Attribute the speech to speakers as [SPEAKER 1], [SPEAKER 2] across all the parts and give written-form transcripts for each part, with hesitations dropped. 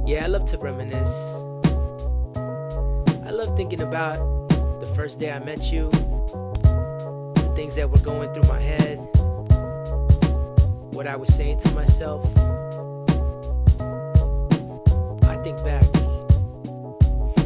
[SPEAKER 1] Yeah, I love to reminisce. I love thinking about the first day I met you, the things that were going through my head, what I was saying to myself. I think back.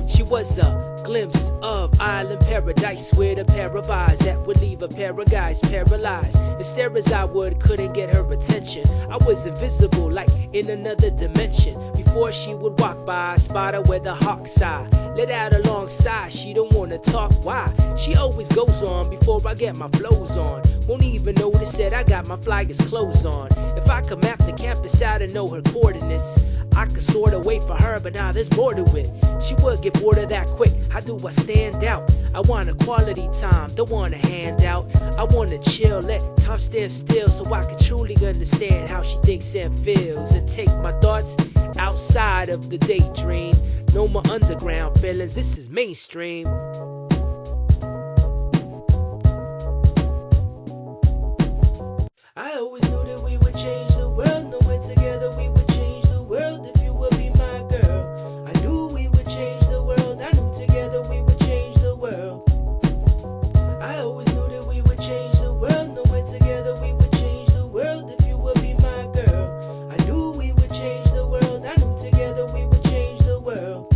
[SPEAKER 1] She was a glimpse of island paradise with a pair of eyes that would leave a pair of guys paralyzed. And stare as I would, couldn't get her attention. I was invisible, like in another dimension. Before she would walk by, I spot her with a hawk's eye. Let out a long sigh, she don't wanna talk, why? She always goes on before I get my flows on. Won't even notice that I got my flyers clothes on. If I could map the campus out and know her coordinates, I could sort of wait for her, but now there's more to it. She would get bored of that quick. How do I stand out? I want a quality time, don't want a handout. I wanna chill, let time stand still so I can truly understand how she thinks and feels, and take my thoughts outside of the daydream. No more underground feelings, this is mainstream. I always knew that we would change the world, knowing together we would change the world. If you would be my girl, I knew we would change the world. I knew together we would change the world. I always knew that we would change the world, knowing together we would change the world. If you would be my girl, I knew we would change the world. I knew together we would change the world.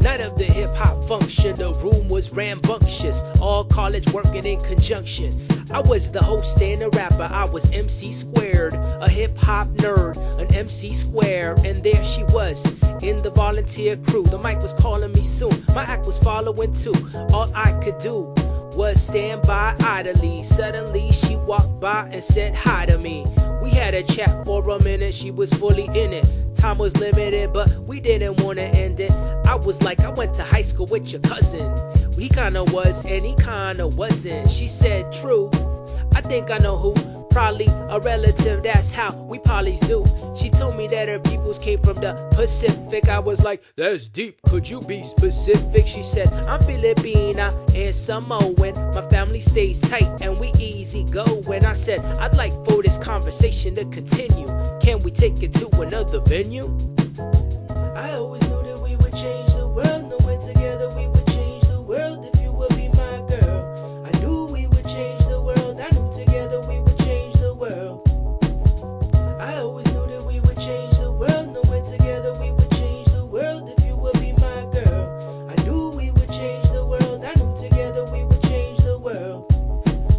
[SPEAKER 1] Night of the hip-hop function, the room was rambunctious, all college working in conjunction. I was the host and a rapper, I was MC squared, a hip-hop nerd, an MC square. And there she was, in the volunteer crew. The mic was calling me soon, my act was following too. All I could do was stand by idly. Suddenly she walked by and said hi to me. We had a chat for a minute, she was fully in it. Time was limited, but we didn't want to end it. I was like, I went to high school with your cousin. He kinda was and he kinda wasn't. She said, true, I think I know who. Probably a relative, that's how we polys do. She told me that her peoples came from the Pacific. I was like, that's deep, could you be specific? She said, I'm Filipina and Samoan. My family stays tight and we easy go. When I said, I'd like for this conversation to continue, can we take it to another venue? I always knew that we would change the world, knowing together we would change the world. If you would be my girl, I knew we would change the world. I knew together we would change the world. I always knew that we would change the world, knowing together we would change the world. If you would be my girl, I knew we would change the world. I knew together we would change the world.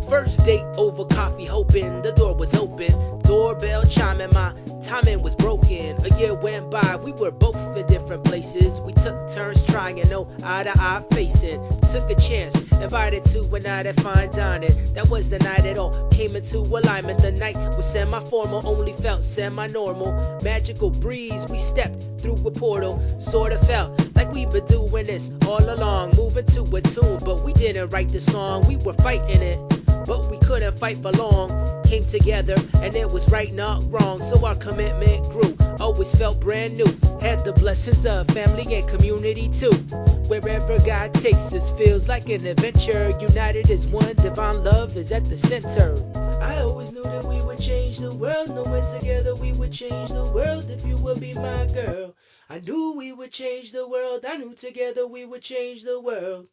[SPEAKER 1] First date over coffee, hoping the door was open. Doorbell chiming, my timing was broken. A year went by, we were both in different places. We took turns trying, no eye to eye facing. Took a chance, invited to a night at fine dining. That was the night it all came into alignment. The night was semi-formal, only felt semi-normal. Magical breeze, we stepped through a portal. Sorta felt like we've been doing this all along, moving to a tune, but we didn't write the song. We were fighting it, but we couldn't fight for long. Came together and it was right, not wrong. So our commitment grew, always felt brand new. Had the blessings of family and community too. Wherever God takes us feels like an adventure. United as one, divine love is at the center. I always knew that we would change the world, knowing together we would change the world. If you would be my girl, I knew we would change the world. I knew together we would change the world.